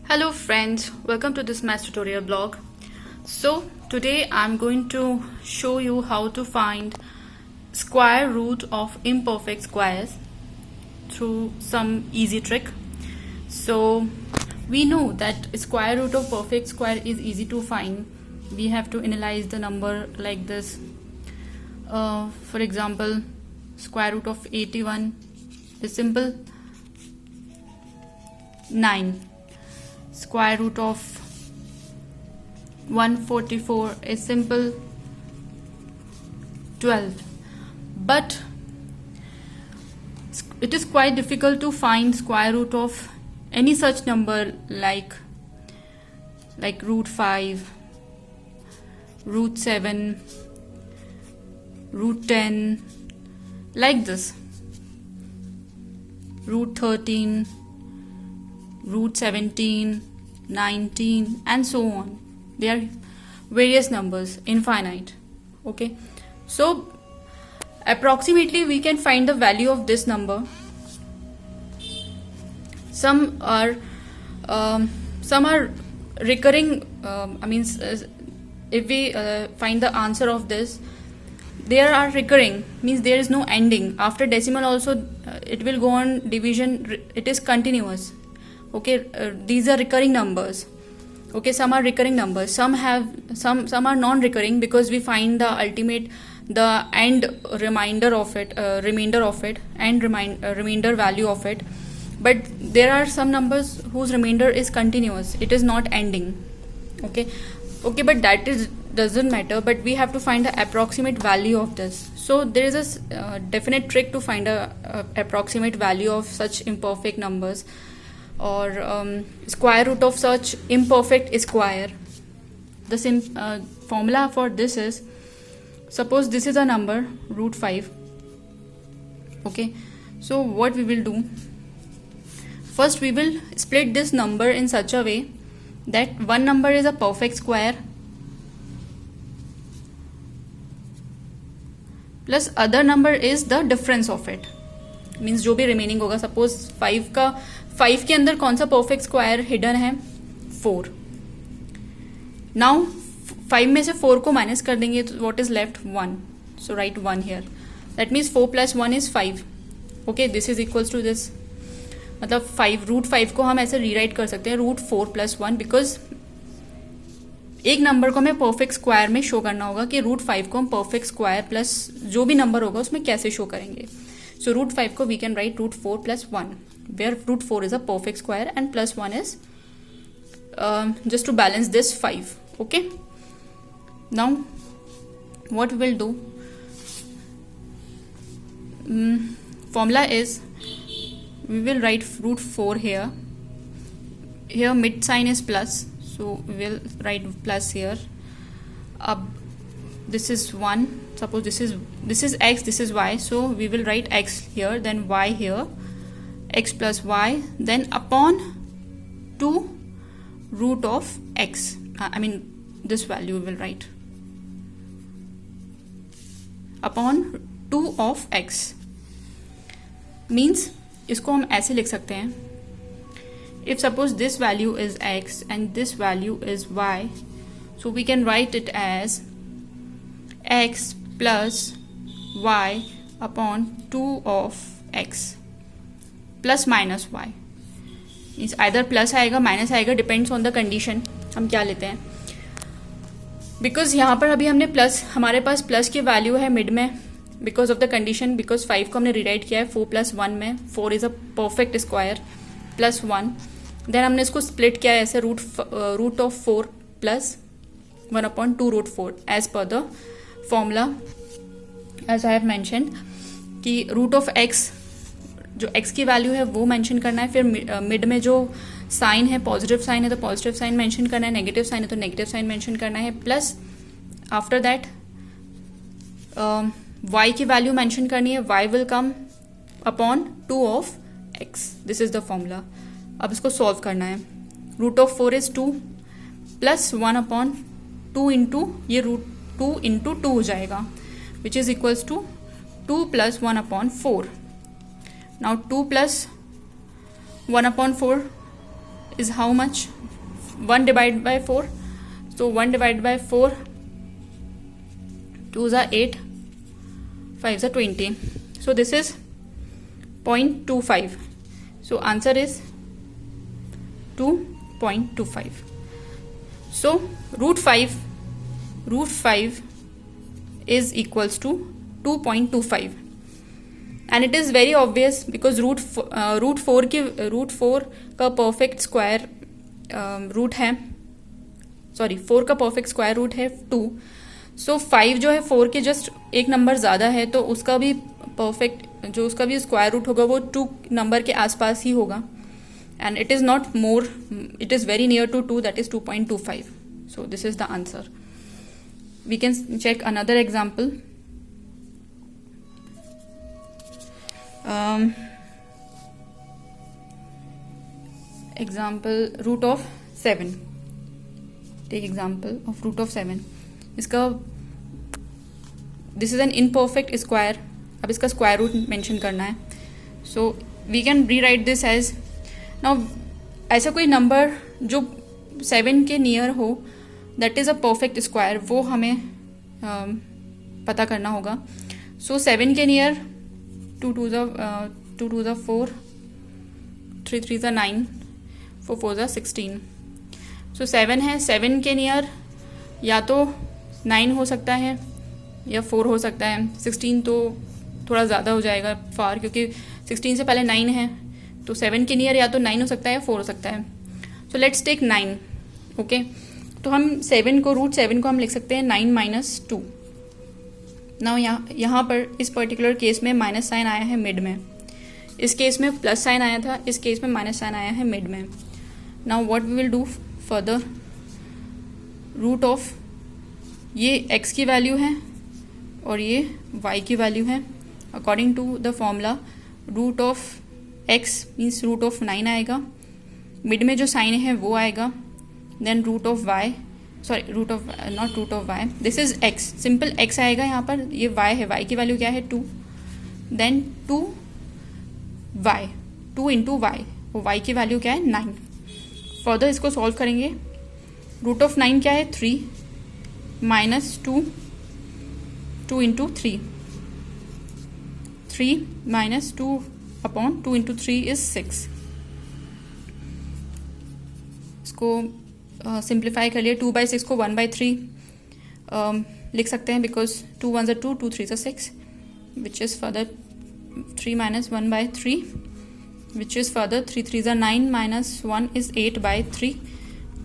Hello friends, welcome to this math tutorial blog. So today I'm going to show you how to find square root of imperfect squares through some easy trick. So we know that square root of perfect square is easy to find. We have to analyze the number like this. For example, square root of 81 is simple 9. Square root of 144 is simple 12. But it is quite difficult to find square root of any such number like root 5, root 7, root 10, like this, root 13, root 17, 19 and so on. There are various numbers, infinite. Okay, so approximately we can find the value of this number. Some are recurring. If we find the answer of this, there are recurring, means there is no ending. After decimal also it will go on division, it is continuous. Okay, these are recurring numbers. Okay, some are recurring numbers, some are non-recurring, because we find the end remainder of it and remainder value of it. But there are some numbers whose remainder is continuous, it is not ending. Okay, but that doesn't matter, but we have to find the approximate value of this. So there is a definite trick to find a approximate value of such imperfect numbers, or square root of such imperfect square. The formula for this is, suppose this is a number root 5. Okay, so what we will do, first we will split this number in such a way that one number is a perfect square plus other number is the difference of it, means जो भी remaining होगा. Suppose 5 के अंदर कौन सा perfect square hidden है, 4. Now 5 में से 4 को माइनस कर देंगे तो what is left, 1. So right 1 here. That means 4 + 1 is 5. Okay, this is equals to this. मतलब 5 रूट 5 को हम ऐसे रीराइट कर सकते हैं रूट 4 + 1, बिकॉज एक नंबर को हमें परफेक्ट स्क्वायर में शो करना होगा कि रूट 5 को हम परफेक्ट स्क्वायर प्लस जो भी नंबर होगा उसमें कैसे शो करेंगे. So root 5 को we can write root 4 + 1, where root 4 is a perfect square and plus 1 is just to balance this 5. Okay, now what we will do, formula is, we will write root 4 here mid sign is plus, so we will write plus here. This is 1. Suppose this is x, this is y, so we will write x here, then y here, x plus y, then upon 2 root of x. This value we will write upon 2 of x. Means इसको हम ऐसे लिख सकते हैं, if suppose this value is x and this value is y, so we can write it as x plus y upon 2 of x plus minus y. Means either plus आएगा minus आएगा, depends on the condition हम क्या लेते हैं. Because यहाँ पर अभी हमने प्लस, हमारे पास प्लस की वैल्यू है मिड में because of the condition, because 5 को हमने रिराइट किया है 4 + 1 में. 4 is a perfect square plus 1. Then हमने इसको स्प्लिट किया है ऐसे root of 4 plus 1/2 root 4 as per the formula as I have mentioned, कि रूट ऑफ एक्स, जो एक्स की वैल्यू है वो मेंशन करना है. फिर मिड में जो साइन है, पॉजिटिव साइन है तो पॉजिटिव साइन मेंशन करना है, नेगेटिव साइन है तो नेगेटिव साइन मेंशन करना है, प्लस आफ्टर दैट वाई की वैल्यू मेंशन करनी है. Y will come upon 2 of X. This is the formula. अब इसको सॉल्व करना है. Root of 4 is 2 plus 1/2 into ये रूट 2 इंटू 2 हो जाएगा, which is equals to 2 + 1/4. Now 2 + 1/4 is how much? 1 divided by 4. So 1 divided by 4, 2s are 8, 5s are 20. So this is 0.25. So answer is 2.25. So root 5 is equals to 2.25. And it is very obvious because root 4 का perfect square root है, sorry 4 का perfect square root है 2. सो 5 जो है 4 के just एक number ज़्यादा है, तो उसका भी परफेक्ट जो उसका भी स्क्वायर रूट होगा वो 2 नंबर के आसपास ही होगा. And it is not more, it is very near to 2, that is 2.25. So this is the answer. We can check another example. Example root of 7. Take example of root of 7. इसका this is an imperfect square. अब इसका square root mention करना है. So we can rewrite this as, now ऐसा कोई number जो 7 के near हो, that is a perfect square, वो हमें पता करना होगा. So 7 के near 2 2s are 4, 3 3s are 9, 4 4s are 16. So 7 है, 7 के नियर या तो 9 हो सकता है या 4 हो सकता है. 16 तो थोड़ा ज़्यादा हो जाएगा फार, क्योंकि 16 से पहले 9 है, तो 7 के नियर या तो 9 हो सकता है या 4 हो सकता है. So let's take 9. ओके, तो हम 7 को रूट 7 को हम लिख सकते हैं 9 माइनस 2. नाउ यहाँ पर इस पर्टिकुलर केस में माइनस साइन आया है मिड में, इस केस में प्लस साइन आया था, इस केस में माइनस साइन आया है मिड में. Now what we will do further, root of ये x की वैल्यू है और ये y की वैल्यू है. According to the formula root of x means root of 9 आएगा, मिड में जो साइन है वो आएगा, then root of y, sorry root of not root of y, this is x, simple x आएगा यहाँ पर, ये y है, y की वैल्यू क्या है 2, देन 2y, 2 इंटू y, और y की वैल्यू क्या है 9. फर्दर इसको सॉल्व करेंगे. रूट ऑफ 9 क्या है 3 minus 2, 2 into 3, 3 minus 2 upon 2 into 3 is 6. इसको सिंप्लीफाई कर लिए. 2/6 को 1/3 लिख सकते हैं, because 2 1s are 2, 2 3s are 6, which is further 3 minus 1/3, which is further 3 3s are 9 minus 1 is 8/3,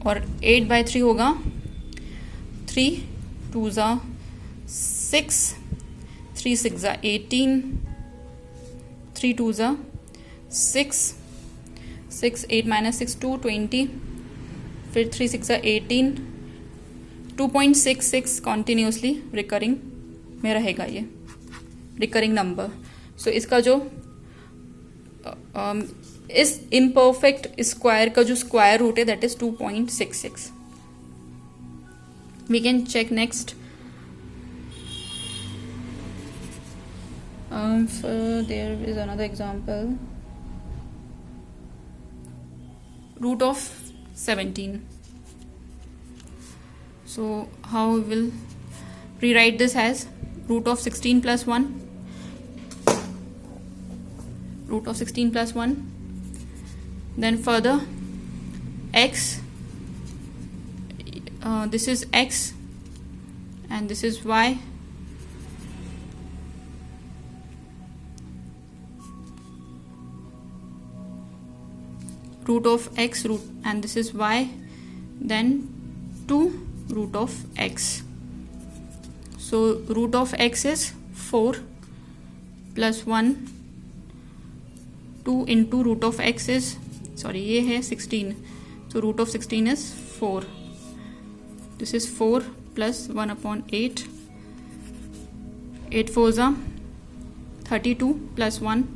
और 8/3 होगा 3 2s are 6, 3 6s are 18, 3 2s are 6, 6 8 minus 6 2 20, फिर 3 6 are 18, 2.66 कॉन्टिन्यूसली रिकरिंग में रहेगा ये रिकरिंग नंबर. सो इसका जो इस इम्परफेक्ट स्क्वायर का जो स्क्वायर रूट है that is 2.66. We can check next. There is another example, root of 17. So how we will rewrite this as root of 16 plus 1, root of 16 plus 1, then further x, this is x and this is y, root of x root and this is y, then 2 root of x. So root of x is 4 plus 1, 2 into root of x is, sorry ये है 16, so root of 16 is 4. This is 4 plus 1 upon 8, 8 4s are 32 plus 1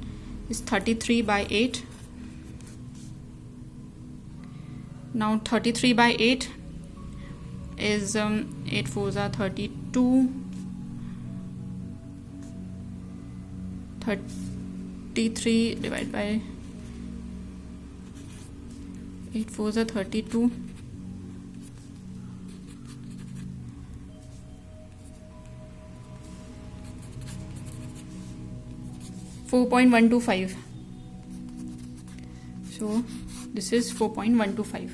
is 33/8. Now 33/8 is 8 4s are 32, 33 divided by 8 4s are 32. 4.125. So this is 4.125.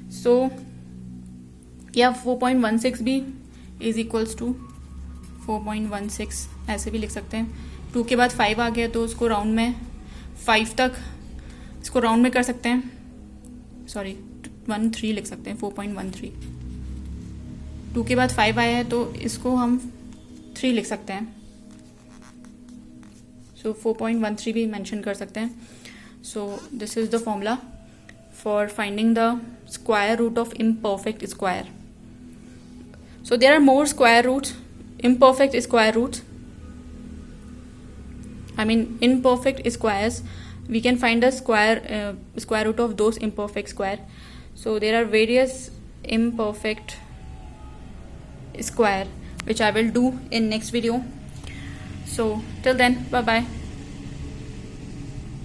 So yeah, 4.16 भी is equals to 4.16 ऐसे भी लिख सकते हैं. 2 के बाद 5 आ गया तो उसको राउंड में 5 तक इसको राउंड में कर सकते हैं. सॉरी 13 लिख सकते हैं. 4.13. 2 के बाद 5 आया है तो इसको हम 3 लिख सकते हैं. सो 4.13 भी मेंशन कर सकते हैं. So this is the formula for finding the square root of imperfect square. So there are more square roots, imperfect square roots. I mean imperfect squares. We can find the square root of those imperfect square. So there are various imperfect square which I will do in next video. So till then, bye bye.